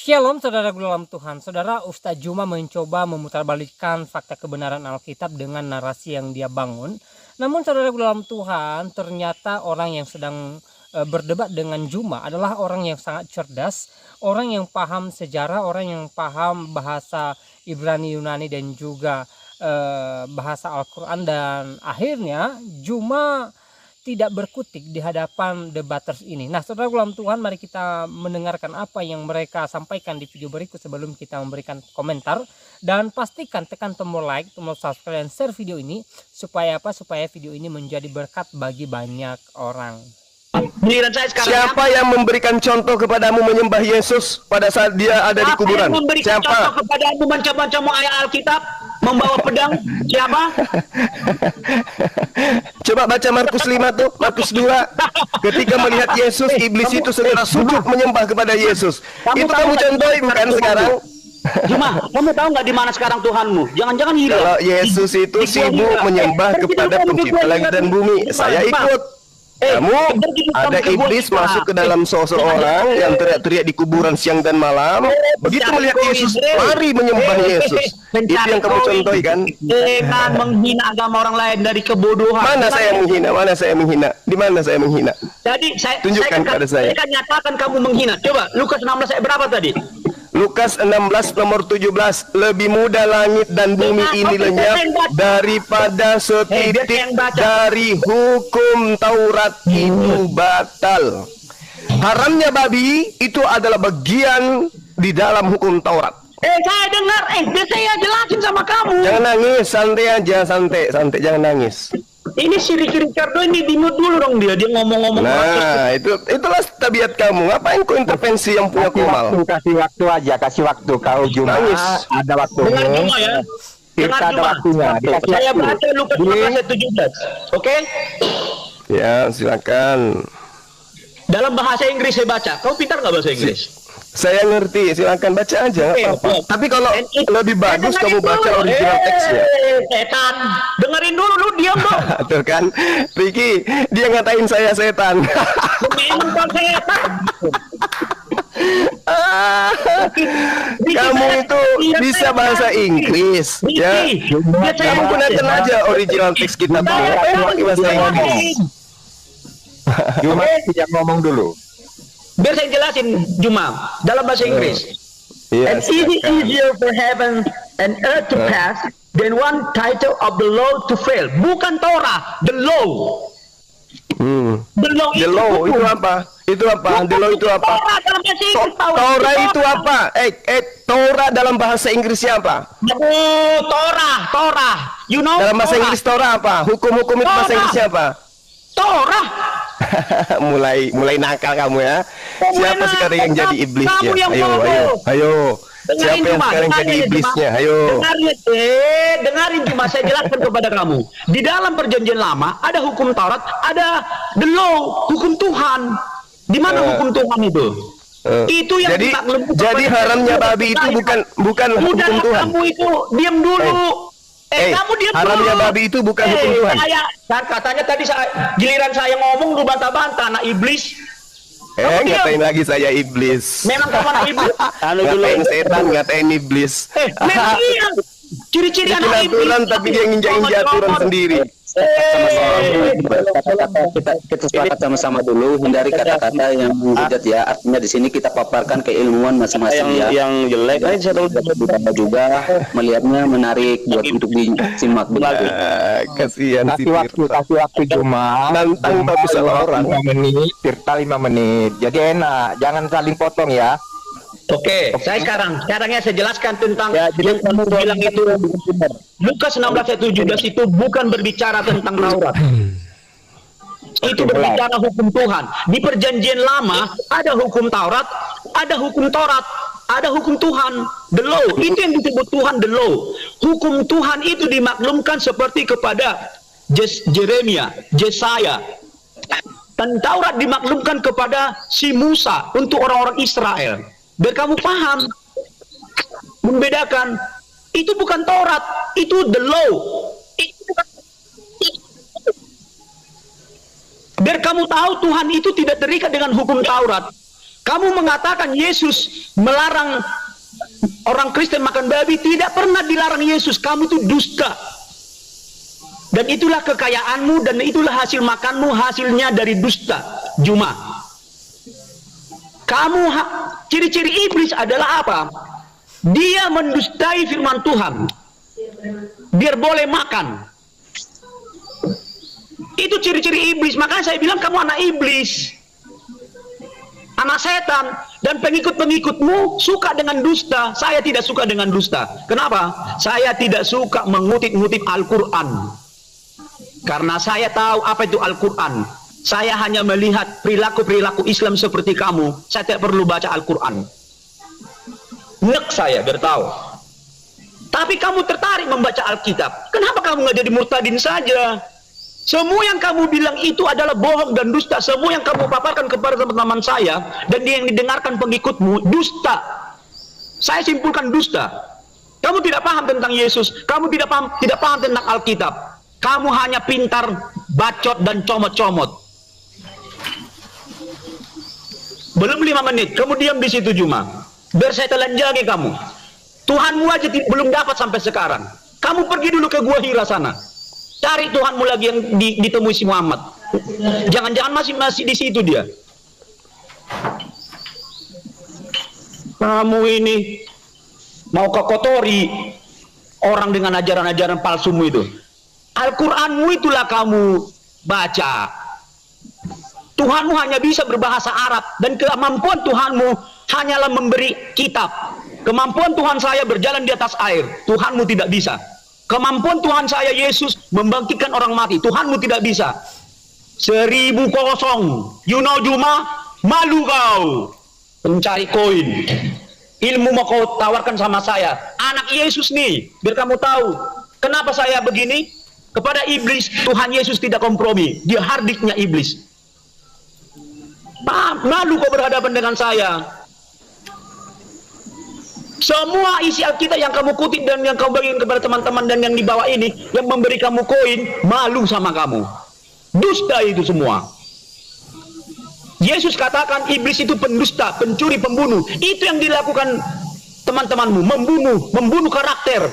Shalom saudara dalam Tuhan. Saudara, Ustadz Juma mencoba memutarbalikkan fakta kebenaran Alkitab dengan narasi yang dia bangun. Namun saudara dalam Tuhan, ternyata orang yang sedang berdebat dengan Juma adalah orang yang sangat cerdas, orang yang paham sejarah, orang yang paham bahasa Ibrani, Yunani dan juga bahasa Al-Quran. Dan akhirnya Juma tidak berkutik di hadapan debaters ini. Nah, saudara dalam Tuhan, mari kita mendengarkan apa yang mereka sampaikan di video berikut sebelum kita memberikan komentar. Dan pastikan tekan tombol like, tombol subscribe, dan share video ini supaya apa? Supaya video ini menjadi berkat bagi banyak orang. Siapa yang memberikan contoh kepadamu menyembah Yesus pada saat dia ada di kuburan? Memberikan Siapa? contoh kepadamu mencabang-cabang ayat Alkitab, membawa pedang? Siapa? Coba baca Markus 5 tuh, Markus 2. Ketika melihat Yesus, iblis itu segera sujud menyembah kepada Yesus. Itu kamu contohin bukan sekarang? Juma, kamu tahu nggak di mana sekarang Tuhanmu? Jangan-jangan hilang. Kalau Yesus itu sibuk menyembah kepada pencipta langit dan bumi, saya ikut. Kamu ada iblis masuk ke dalam seseorang yang teriak-teriak di kuburan siang dan malam. Begitu melihat Yesus, lari menyembah Yesus. Itu yang kamu contohi kan? Dengan menghina agama orang lain dari kebodohan. Mana saya menghina? Mana saya menghina? Di mana saya menghina? Jadi Tunjukkan pada saya. Saya akan nyatakan kamu menghina. Coba Lukas 16 ayat berapa tadi? Lukas 16 nomor 17. Lebih mudah langit dan bumi ini lenyap daripada setitik dari hukum Taurat itu batal. Haramnya babi itu adalah bagian di dalam hukum Taurat. Saya dengar, saya jelasin sama kamu. Jangan nangis, santai aja, santai, jangan nangis. Ini si Ricardo ini dimut dulu dong dia ngomong-ngomong. Nah, itulah tabiat kamu. Ngapain kau intervensi yang punya kumal? Kasih waktu aja, kasih waktu kau Juma. Ada waktunya. Dengar Juma ya. Kita ada waktunya. Saya baca Lukas 16 ayat 17. Oke? Ya, silakan. Dalam bahasa Inggris saya baca. Kau pintar nggak bahasa Inggris? Saya ngerti, silakan baca aja, nggak apa-apa. Tapi kalau lebih bagus kamu baca original teksnya. Setan, dengerin dulu, lu diam dong. Tuh kan, Ricky, dia ngatain saya setan. Memang kau setan. Kamu itu bisa bahasa Inggris, ya? Kamu gunakan aja original teks kita tuh. Pakai bahasa Inggris. Juma tidak ngomong dulu. Biar saya jelasin Juma dalam bahasa Inggris. And it is easier for heaven and earth to pass than one title of the law to fail. Bukan Torah, the law. The law itu apa? Itu apa? The law itu apa? Torah dalam bahasa Inggris. Torah itu apa? Torah dalam bahasa Inggrisnya apa? Oh, Torah. You know? Dalam bahasa Inggris Torah apa? Hukum-hukum itu bahasa Inggrisnya apa? Torah. mulai nakal kamu ya. Siapa sekarang yang jadi iblisnya? Ayo. Siapa yang sekarang jadi iblisnya? Ayo. Dengarin cuma saya jelaskan kepada kamu. Di dalam perjanjian lama ada hukum Taurat, ada the law, hukum Tuhan. Di mana hukum Tuhan itu? Itu yang jadi haramnya babi itu bukan hukum Tuhan. Kamu itu diam dulu. Kamu diam dulu. Haramnya babi itu bukan hukum Tuhan. Katanya tadi giliran saya ngomong lu bantah-bantah anak iblis. Ngatain lagi saya iblis. Memang kamu anak iblis. Ngatain setan, ngatain iblis. Memang iya. Ciri-ciri anak iblis. Tapi dia nginjak-injak aturan sendiri. Kita sepakat sama-sama dulu, hindari kata-kata yang menghujat ya. Artinya di sini kita paparkan keilmuan masing-masing ya. Yang jelek aja juga melihatnya menarik buat untuk disimak. Kasihan kasih waktu Juma. Nantang tapi salah orang. 5 menit, Tirta 5 menit. Jadi enak, jangan saling potong ya. Oke, saya sekarangnya saya jelaskan tentang yang kamu bilang itu. Lukas 16 ayat 17 itu bukan berbicara tentang Taurat. Itu berbicara hukum Tuhan. Di perjanjian lama ada hukum Taurat, ada hukum Taurat, ada hukum Tuhan, the law. Itu yang disebut Tuhan, the law. Hukum Tuhan itu dimaklumkan seperti kepada Jeremia, Yesaya. Dan Taurat dimaklumkan kepada si Musa untuk orang-orang Israel. Biar kamu paham, membedakan, itu bukan Taurat, itu the law. Biar kamu tahu Tuhan itu tidak terikat dengan hukum Taurat. Kamu mengatakan Yesus melarang orang Kristen makan babi. Tidak pernah dilarang Yesus. Kamu itu dusta. Dan itulah kekayaanmu, dan itulah hasil makanmu, hasilnya dari dusta. Juma. Ciri-ciri iblis adalah apa? Dia mendustai firman Tuhan biar boleh makan. Itu ciri-ciri iblis. Makanya saya bilang kamu anak iblis, anak setan. Dan pengikut-pengikutmu suka dengan dusta. Saya tidak suka dengan dusta. Kenapa? Saya tidak suka mengutip-ngutip Al-Quran, karena saya tahu apa itu Al-Quran. Saya hanya melihat perilaku-perilaku Islam seperti kamu. Saya tidak perlu baca Al-Quran. Nek saya bertahu. Tapi kamu tertarik membaca Alkitab. Kenapa kamu nggak jadi murtadin saja? Semua yang kamu bilang itu adalah bohong dan dusta. Semua yang kamu paparkan kepada teman-teman saya dan yang didengarkan pengikutmu dusta. Saya simpulkan dusta. Kamu tidak paham tentang Yesus. Kamu tidak paham tentang Alkitab. Kamu hanya pintar bacot dan comot-comot. Belum 5 menit, kamu diam di situ Juma. Biar saya telanjangi kamu. Tuhanmu aja belum dapat sampai sekarang. Kamu pergi dulu ke Gua Hira sana. Cari Tuhanmu lagi yang ditemui si Muhammad. Jangan-jangan masih di situ dia. Kamu ini mau kotori orang dengan ajaran-ajaran palsumu itu. Al-Quranmu itulah kamu baca. Tuhanmu hanya bisa berbahasa Arab, dan kemampuan Tuhanmu hanyalah memberi kitab. Kemampuan Tuhan saya berjalan di atas air, Tuhanmu tidak bisa. Kemampuan Tuhan saya Yesus membangkitkan orang mati, Tuhanmu tidak bisa. 1000 kosong. You know Juma, malu kau pencari koin. Ilmu mau kau tawarkan sama saya, anak Yesus nih, biar kamu tahu kenapa saya begini. Kepada iblis Tuhan Yesus tidak kompromi, dia hardiknya iblis. Malu kau berhadapan dengan saya. Semua isi Alkitab yang kamu kutip dan yang kamu bagikan kepada teman-teman dan yang di bawah ini, yang memberi kamu koin, malu sama kamu. Dusta itu semua. Yesus katakan iblis itu pendusta, pencuri, pembunuh. Itu yang dilakukan teman-temanmu, membunuh karakter,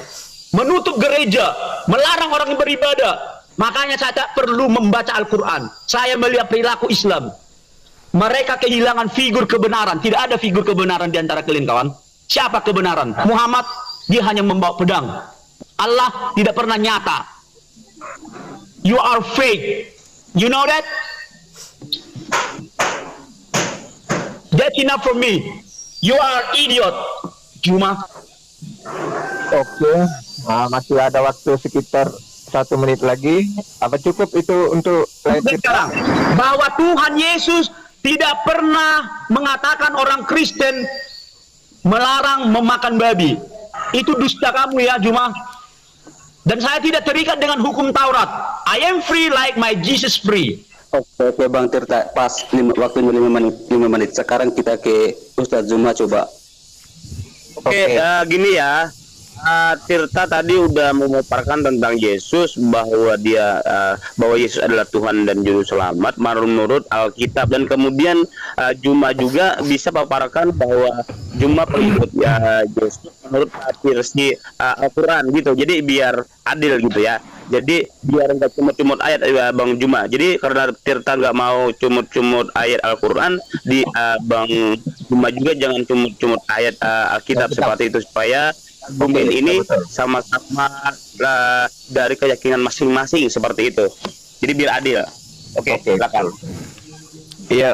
menutup gereja, melarang orang yang beribadah. Makanya saya tak perlu membaca Al-Quran. Saya melihat perilaku Islam. Mereka kehilangan figur kebenaran. Tidak ada figur kebenaran di antara kalian kawan. Siapa kebenaran? Muhammad, dia hanya membawa pedang. Allah tidak pernah nyata. You are fake. You know that? That's enough for me. You are idiot. Cuma. Oke, nah, masih ada waktu sekitar 1 menit lagi. Apa cukup itu untuk sekarang bahwa Tuhan Yesus tidak pernah mengatakan orang Kristen melarang memakan babi. Itu dusta kamu ya Juma. Dan saya tidak terikat dengan hukum Taurat. I am free like my Jesus free. Oke Bang Tirta, pas waktunya 5 menit. Sekarang kita ke Ustadz Juma coba. Oke. Gini ya. Tirta tadi udah memaparkan tentang Yesus, bahwa bahwa Yesus adalah Tuhan dan Juru Selamat menurut Alkitab, dan kemudian Juma juga bisa paparkan bahwa Juma pengikut Yesus menurut versi Al-Quran gitu. Jadi biar adil gitu ya. Jadi biar nggak cumut-cumut ayat Bang Juma. Jadi karena Tirta nggak mau cumut-cumut ayat Al-Quran, Bang Juma juga jangan cumut-cumut ayat Alkitab seperti itu, supaya mungkin ini sama-sama dari keyakinan masing-masing seperti itu. Jadi biar adil. Oke, silakan. Iya.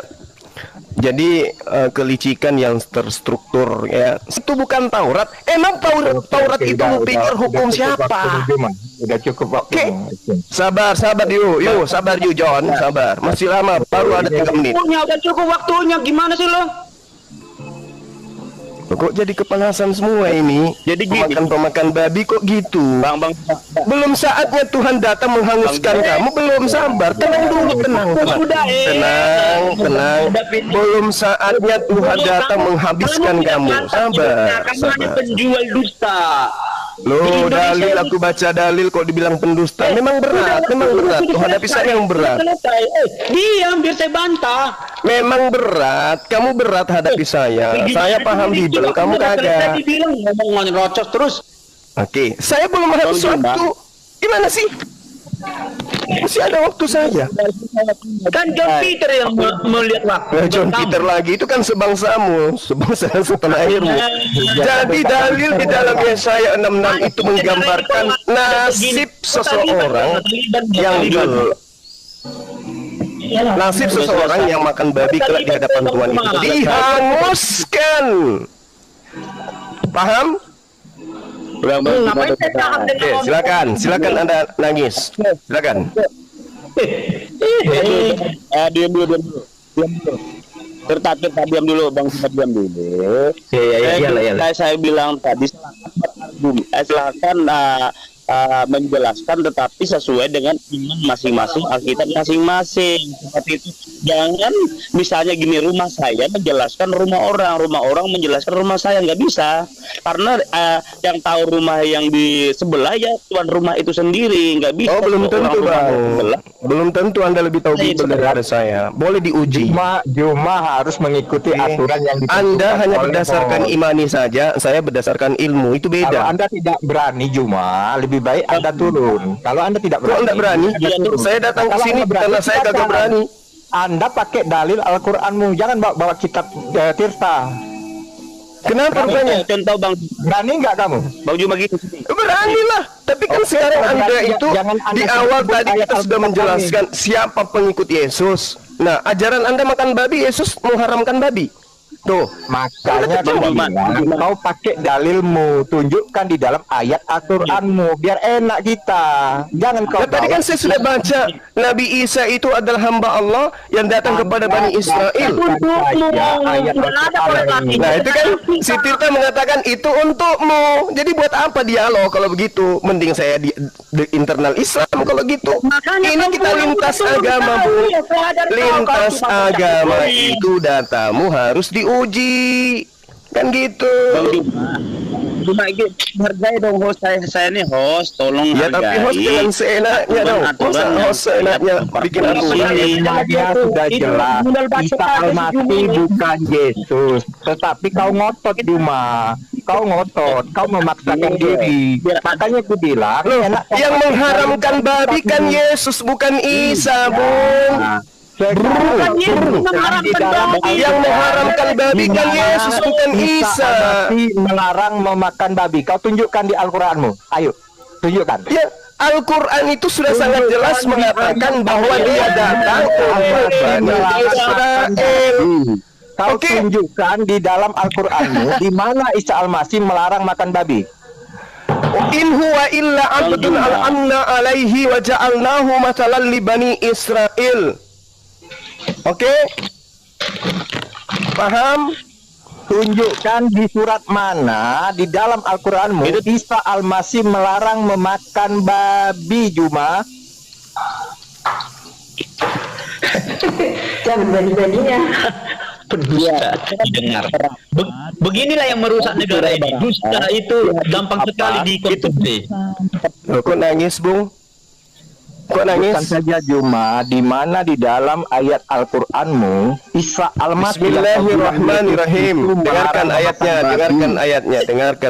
Jadi kelicikan yang terstruktur ya, itu bukan Taurat. Emang Taurat itu pikir hukum siapa? Udah cukup waktu. Sabar yuk sabar yuk John, sabar. Masih lama, baru ada 3 menit. Udah cukup waktunya, gimana sih lo? Kok jadi kepanasan semua ini? Jadi pemakan babi kok gitu? Bang. Belum saatnya Tuhan datang menghanguskan kamu. Belum, sabar. Tenang dulu, tenang. Belum saatnya Tuhan datang menghabiskan kamu. Sabar. Kamu hanya penjual dusta. Loh, dalil aku baca dalil kok dibilang pendusta. Memang berat, memang berat. Tuh hadapi saya yang berat. Diam biar saya bantah. Memang berat. Kamu berat hadapi saya. Saya paham Bible, kamu kagak. Dibilang ngomong rocos terus. Oke, saya belum habis waktu. Gimana sih? Masih ada waktu saja. Kan John Peter yang melihat waktu. John Peter lagi itu kan sebangsamu, sebangsa setanah airmu. Jadi dalil di dalam Yesaya 66 itu menggambarkan nasib seseorang yang makan babi kelak di hadapan Tuhan itu dihanguskan. Paham? Silakan Anda nangis. Silakan. Diam dulu. Tertakut, diam dulu, Bang. Diam dulu. Saya bilang tadi silakan menjelaskan, tetapi sesuai dengan iman masing-masing, Alkitab masing-masing. Seperti itu. Jangan misalnya gini, rumah saya menjelaskan rumah orang menjelaskan rumah saya, nggak bisa. Karena yang tahu rumah yang di sebelah ya tuan rumah itu sendiri, nggak bisa. Oh, belum tentu, Bang. Belum tentu Anda lebih tahu Bible daripada saya. Boleh diuji. Cuma harus mengikuti aturan yang ditentukan. Anda hanya berdasarkan imani saja, saya berdasarkan ilmu. Itu beda. Kalau Anda tidak berani, Juma, lebih baik Anda turun. Kalau Anda tidak berani, Anda berani? Saya datang ke sini karena saya kagak berani. Anda pakai dalil Al-Qur'anmu, jangan bawa kitab Tirta. Kenapa rupanya? Contoh Bang, Berani nggak kamu? Bang Juma gitu. Beranilah. Tapi kan sekarang Anda itu di awal tadi kita sudah menjelaskan siapa pengikut Yesus. Nah, ajaran Anda makan babi, Yesus mengharamkan babi. Tuh, makanya kau pakai dalilmu, tunjukkan di dalam ayat Al-Qur'anmu biar enak kita. Jangan kau. Tadi kan saya sudah baca Nabi Isa itu adalah hamba Allah yang datang kepada Bani Israel. Nah, itu kan si Tirta mengatakan itu untukmu. Jadi buat apa dialog kalau begitu? Mending saya di internal Islam kalau gitu. Ini kita lintas agama, Bu. Lintas agama itu datamu harus diuji, kan gitu. Cuma hargai dong host saya nih host, tolong ya, tapi host jangan seenaknya dong. Host seenaknya bikin aturan. Dia sudah jelas Isa Al-Masih bukan Yesus, tetapi kau ngotot Juma. Kau ngotot, kau memaksakan diri. Makanya aku bilang, yang mengharamkan babi kan Yesus bukan Isa, Bung. Yang mengharamkan babi kan Yesus bukan Isa. Melarang memakan babi. Kau tunjukkan di Al-Qur'anmu. Ayo, tunjukkan. Ya, Al-Quran itu sudah sangat jelas mengatakan bahwa dia datang untuk Bani Israel. Kau tunjukkan di dalam Al-Qur'anmu di mana Isa Al-Masih melarang makan babi. In huwa illa abdun al-anna alaihi wa ja'alnahu mathalan li Bani Israel. Oke, paham? Tunjukkan di surat mana di dalam Al-Qur'anmu Isa Al-Masih melarang memakan babi, Juma. Jangan bagi-baginya. Pendusta didengar. Beginilah yang merusak negara ini. Dusta itu gampang sekali dikonsumsi. Kok nangis, Bung? Kok nangis? Bukan saja Juma, di mana di dalam ayat Al-Qur'anmu Isa Al-Masih. Bismillahirrahmanirrahim. Dengarkan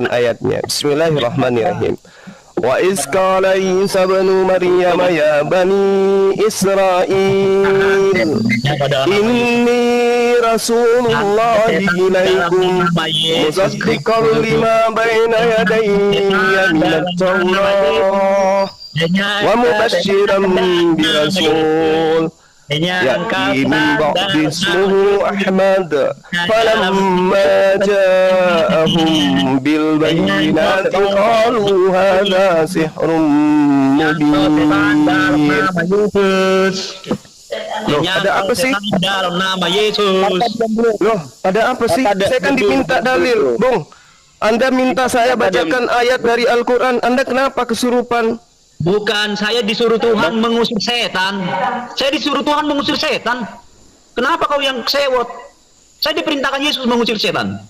ayatnya. Bismillahirrahmanirrahim. Wa iz qala Isa ibnu Maryam ya bani Israil inni rasulullahi ilaikum musaddiqan lima baina yadayya minat Taurah wa mubasysyiran bi rasul ya'ti min ba'di ismuhu Ahmad falamma ja'ahum bil bayyinati qalu hadha sihrun mubin. Loh, ada apa sih? Dalam nama Yesus. Loh, ada apa sih? Saya kan diminta dalil, Bung. Anda minta saya bacakan ayat dari Al-Quran. Anda kenapa kesurupan? Bukan, saya disuruh Tuhan mengusir setan. Saya disuruh Tuhan mengusir setan. Kenapa kau yang sewot? Saya diperintahkan Yesus mengusir setan.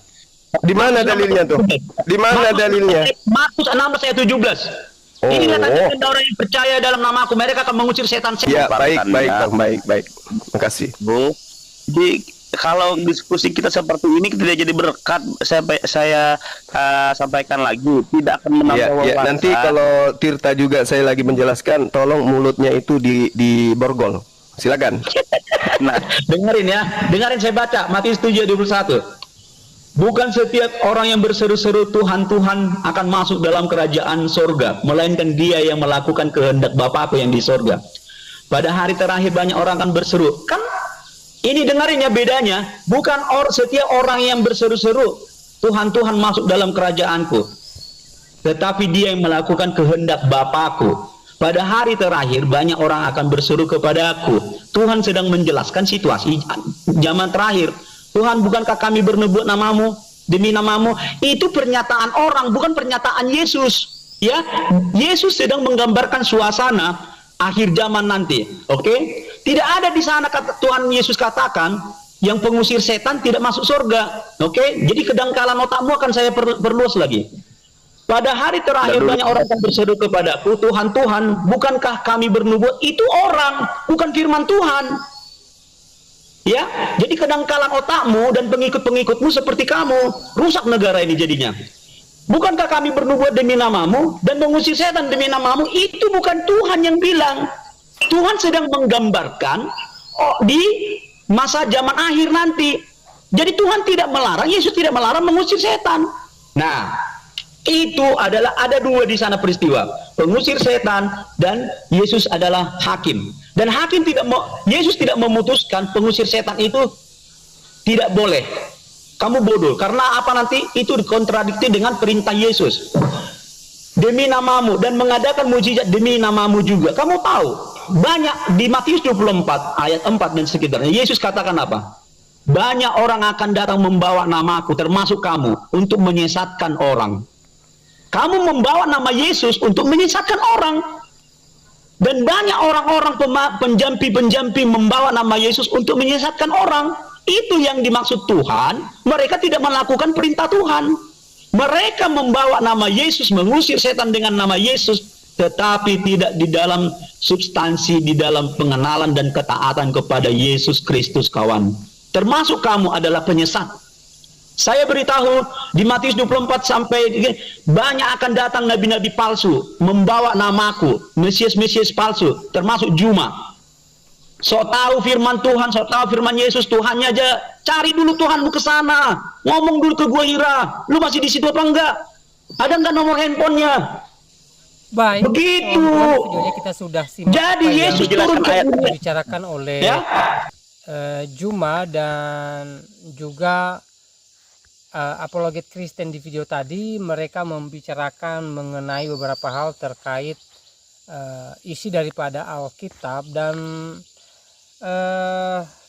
Di mana dalilnya tuh? Di mana dalilnya? Markus 16 ayat 17. Inilah tanda orang yang percaya dalam namaku, mereka akan mengusir setan. Ya, baik, Bang, baik. Makasih. Bu, jadi kalau diskusi kita seperti ini tidak jadi berkat. Saya sampaikan lagi, tidak akan menambah wawasan. Nanti kalau Tirta juga saya lagi menjelaskan, tolong mulutnya itu di borgol. Silakan. Nah, dengerin saya baca Matius 7:21. Bukan setiap orang yang berseru-seru Tuhan, Tuhan akan masuk dalam kerajaan sorga, melainkan dia yang melakukan kehendak Bapakku yang di sorga. Pada hari terakhir banyak orang akan berseru. Kan ini dengarin ya bedanya. Bukan setiap orang yang berseru-seru Tuhan, Tuhan masuk dalam kerajaanku, tetapi dia yang melakukan kehendak Bapakku. Pada hari terakhir banyak orang akan berseru kepadaku. Tuhan sedang menjelaskan situasi zaman terakhir. Tuhan, bukankah kami bernubuat namamu, demi namamu? Itu pernyataan orang, bukan pernyataan Yesus. Ya, Yesus sedang menggambarkan suasana akhir zaman nanti. Oke? Tidak ada di sana kata Tuhan Yesus katakan yang pengusir setan tidak masuk surga. Oke? Jadi kedangkalan otakmu akan saya perluas lagi. Pada hari terakhir banyak orang yang berseru kepadaku, Tuhan, Tuhan, bukankah kami bernubuat? Itu orang, bukan firman Tuhan. Ya, jadi kedangkalan otakmu dan pengikut-pengikutmu seperti kamu, rusak negara ini jadinya. Bukankah kami bernubuat demi namamu dan mengusir setan demi namamu? Itu bukan Tuhan yang bilang. Tuhan sedang menggambarkan di masa zaman akhir nanti. Jadi Tuhan tidak melarang, Yesus tidak melarang mengusir setan. Nah, itu adalah ada dua di sana peristiwa, pengusir setan dan Yesus adalah hakim. Dan hakim Yesus tidak memutuskan pengusir setan itu tidak boleh. Kamu bodoh. Karena apa nanti? Itu dikontradikti dengan perintah Yesus. Demi namamu dan mengadakan mujizat demi namamu juga. Kamu tahu, banyak di Matius 24 ayat 4 dan sekitarnya. Yesus katakan apa? Banyak orang akan datang membawa namaku, termasuk kamu, untuk menyesatkan orang. Kamu membawa nama Yesus untuk menyesatkan orang. Dan banyak orang-orang penjampi-penjampi membawa nama Yesus untuk menyesatkan orang. Itu yang dimaksud Tuhan. Mereka tidak melakukan perintah Tuhan. Mereka membawa nama Yesus, mengusir setan dengan nama Yesus, tetapi tidak di dalam substansi, di dalam pengenalan dan ketaatan kepada Yesus Kristus, kawan. Termasuk kamu adalah penyesat. Saya beritahu di Matius 24 sampai banyak akan datang nabi-nabi palsu membawa namaku, Mesias-Mesias palsu, termasuk Juma. So tahu firman Tuhan, so tahu firman Yesus, Tuhannya aja cari dulu Tuhanmu ke sana, ngomong dulu ke Gua Hira, lu masih di situ apa enggak? Ada enggak nomor handphonenya? Baik, begitu. Videonya kita sudah simak. Jadi Yesus turun ke dibicarakan oleh Juma dan juga apologet Kristen di video tadi. Mereka membicarakan mengenai beberapa hal terkait isi daripada Alkitab dan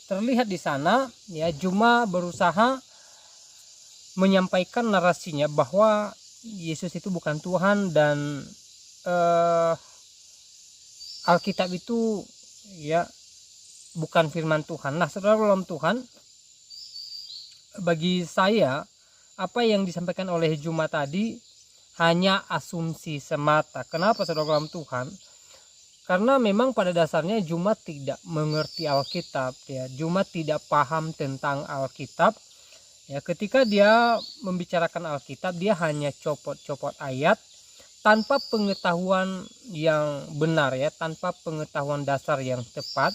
terlihat di sana ya Juma berusaha menyampaikan narasinya bahwa Yesus itu bukan Tuhan dan Alkitab itu ya bukan firman Tuhan. Nah, saudara dalam Tuhan, bagi saya apa yang disampaikan oleh Juma tadi hanya asumsi semata. Kenapa saudara dalam Tuhan? Karena memang pada dasarnya Juma tidak mengerti Alkitab ya. Juma tidak paham tentang Alkitab. Ya, ketika dia membicarakan Alkitab, dia hanya copot-copot ayat tanpa pengetahuan yang benar ya, tanpa pengetahuan dasar yang tepat.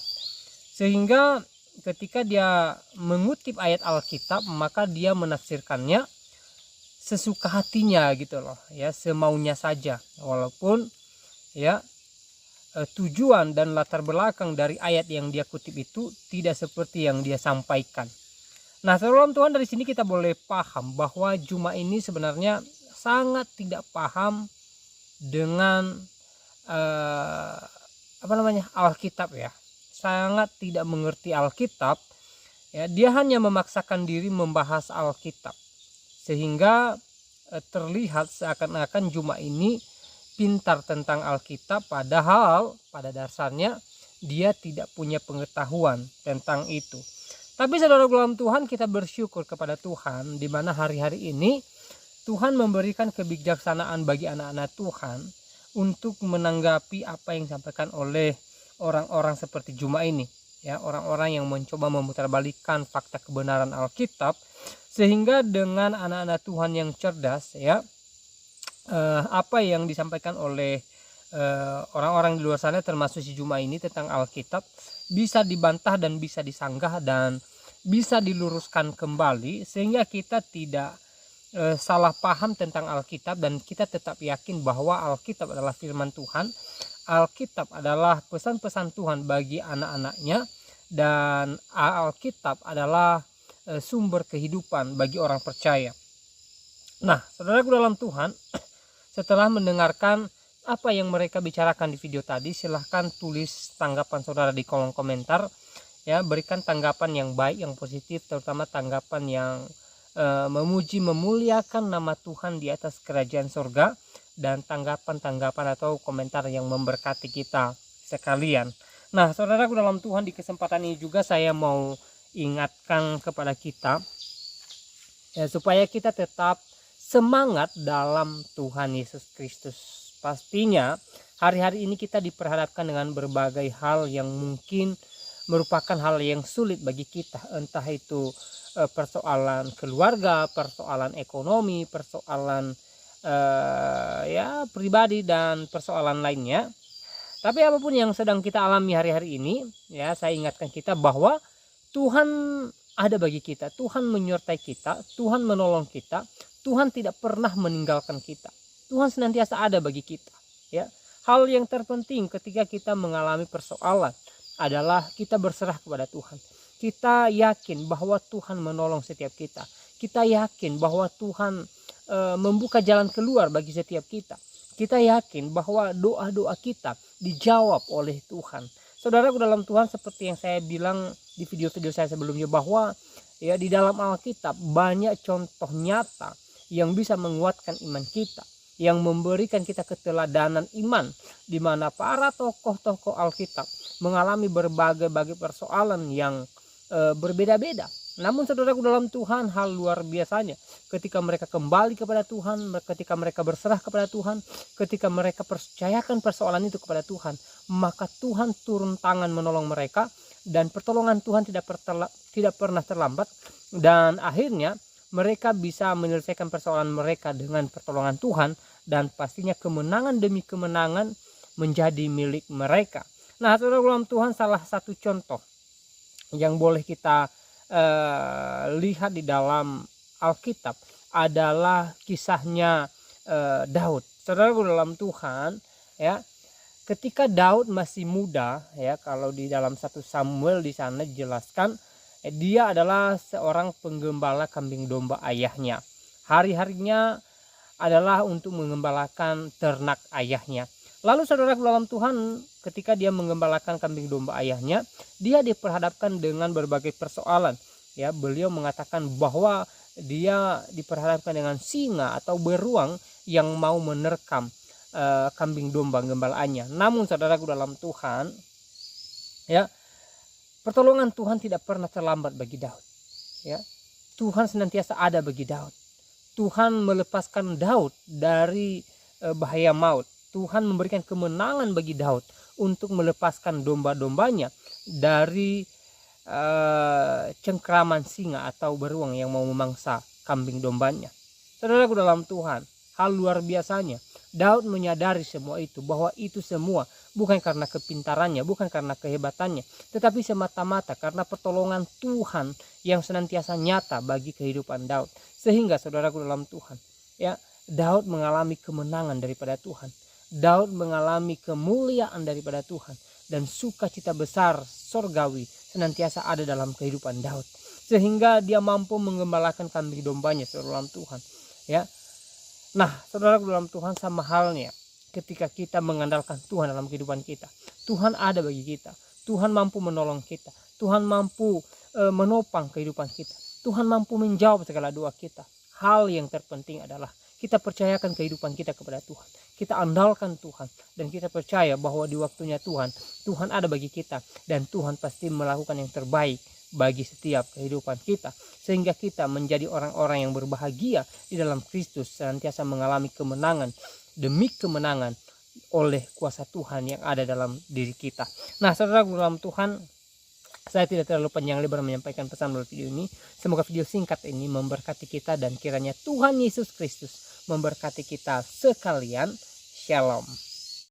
Sehingga ketika dia mengutip ayat Alkitab, maka dia menafsirkannya sesuka hatinya gitu loh ya, semaunya saja. Walaupun ya tujuan dan latar belakang dari ayat yang dia kutip itu tidak seperti yang dia sampaikan. Nah, saudara Tuhan, dari sini kita boleh paham bahwa Juma ini sebenarnya sangat tidak paham dengan Alkitab ya. Sangat tidak mengerti Alkitab ya. Dia hanya memaksakan diri membahas Alkitab sehingga terlihat seakan-akan Juma ini pintar tentang Alkitab, padahal pada dasarnya dia tidak punya pengetahuan tentang itu. Tapi saudara dalam Tuhan, kita bersyukur kepada Tuhan di mana hari-hari ini Tuhan memberikan kebijaksanaan bagi anak-anak Tuhan untuk menanggapi apa yang disampaikan oleh orang-orang seperti Juma ini, ya, orang-orang yang mencoba memutarbalikkan fakta kebenaran Alkitab, sehingga dengan anak-anak Tuhan yang cerdas, ya, apa yang disampaikan oleh orang-orang di luar sana termasuk si Juma ini tentang Alkitab bisa dibantah dan bisa disanggah dan bisa diluruskan kembali, sehingga kita tidak salah paham tentang Alkitab dan kita tetap yakin bahwa Alkitab adalah firman Tuhan, Alkitab adalah pesan-pesan Tuhan bagi anak-anaknya, dan Alkitab adalah sumber kehidupan bagi orang percaya. Nah, saudaraku dalam Tuhan, setelah mendengarkan apa yang mereka bicarakan di video tadi, silahkan tulis tanggapan saudara di kolom komentar, ya, berikan tanggapan yang baik, yang positif, terutama tanggapan yang memuji memuliakan nama Tuhan di atas kerajaan surga, dan tanggapan-tanggapan atau komentar yang memberkati kita sekalian. Nah, saudaraku dalam Tuhan, di kesempatan ini juga saya mau ingatkan kepada kita, ya, supaya kita tetap semangat dalam Tuhan Yesus Kristus. Pastinya hari-hari ini kita diperhadapkan dengan berbagai hal yang mungkin merupakan hal yang sulit bagi kita, entah itu persoalan keluarga, persoalan ekonomi, persoalan ya pribadi, dan persoalan lainnya. Tapi apapun yang sedang kita alami hari-hari ini, ya, saya ingatkan kita bahwa Tuhan ada bagi kita, Tuhan menyertai kita, Tuhan menolong kita, Tuhan tidak pernah meninggalkan kita, Tuhan senantiasa ada bagi kita, ya. Hal yang terpenting ketika kita mengalami persoalan adalah kita berserah kepada Tuhan. Kita yakin bahwa Tuhan menolong setiap kita. Kita yakin bahwa Tuhan membuka jalan keluar bagi setiap kita. Kita yakin bahwa doa-doa kita dijawab oleh Tuhan. Saudaraku dalam Tuhan, seperti yang saya bilang di video-video saya sebelumnya, bahwa ya di dalam Alkitab banyak contoh nyata yang bisa menguatkan iman kita, yang memberikan kita keteladanan iman, di mana para tokoh-tokoh Alkitab mengalami berbagai persoalan yang berbeda-beda. Namun saudaraku dalam Tuhan, hal luar biasanya ketika mereka kembali kepada Tuhan, ketika mereka berserah kepada Tuhan, ketika mereka percayakan persoalan itu kepada Tuhan, maka Tuhan turun tangan menolong mereka, dan pertolongan Tuhan tidak pernah terlambat, dan akhirnya mereka bisa menyelesaikan persoalan mereka dengan pertolongan Tuhan, dan pastinya kemenangan demi kemenangan menjadi milik mereka. Nah, saudara dalam Tuhan, salah satu contoh yang boleh kita lihat di dalam Alkitab adalah kisahnya Daud. Saudara dalam Tuhan, ya, ketika Daud masih muda, ya, kalau di dalam 1 Samuel di sana dijelaskan, dia adalah seorang penggembala kambing domba ayahnya. Hari-harinya adalah untuk mengembalakan ternak ayahnya. Lalu saudara dalam Tuhan, ketika dia mengembalakan kambing domba ayahnya, dia diperhadapkan dengan berbagai persoalan. Ya, beliau mengatakan bahwa dia diperhadapkan dengan singa atau beruang yang mau menerkam kambing domba gembalaannya. Namun saudaraku dalam Tuhan, ya, pertolongan Tuhan tidak pernah terlambat bagi Daud. Ya, Tuhan senantiasa ada bagi Daud. Tuhan melepaskan Daud dari bahaya maut. Tuhan memberikan kemenangan bagi Daud untuk melepaskan domba-dombanya dari cengkraman singa atau beruang yang mau memangsa kambing dombanya. Saudaraku dalam Tuhan, hal luar biasanya, Daud menyadari semua itu, bahwa itu semua bukan karena kepintarannya, bukan karena kehebatannya, tetapi semata-mata karena pertolongan Tuhan yang senantiasa nyata bagi kehidupan Daud. Sehingga saudaraku dalam Tuhan, ya, Daud mengalami kemenangan daripada Tuhan. Daud mengalami kemuliaan daripada Tuhan, dan sukacita besar sorgawi senantiasa ada dalam kehidupan Daud, sehingga dia mampu menggembalakan kambing dombanya, saudara dalam Tuhan, ya. Nah, saudara dalam Tuhan, sama halnya ketika kita mengandalkan Tuhan dalam kehidupan kita, Tuhan ada bagi kita, Tuhan mampu menolong kita, Tuhan mampu menopang kehidupan kita, Tuhan mampu menjawab segala doa kita. Hal yang terpenting adalah kita percayakan kehidupan kita kepada Tuhan. Kita andalkan Tuhan, dan kita percaya bahwa di waktunya Tuhan ada bagi kita, dan Tuhan pasti melakukan yang terbaik bagi setiap kehidupan kita, sehingga kita menjadi orang-orang yang berbahagia di dalam Kristus, senantiasa mengalami kemenangan demi kemenangan oleh kuasa Tuhan yang ada dalam diri kita. Nah, saudara dalam Tuhan, saya tidak terlalu panjang lebar menyampaikan pesan melalui video ini. Semoga video singkat ini memberkati kita, dan kiranya Tuhan Yesus Kristus memberkati kita sekalian. Shalom.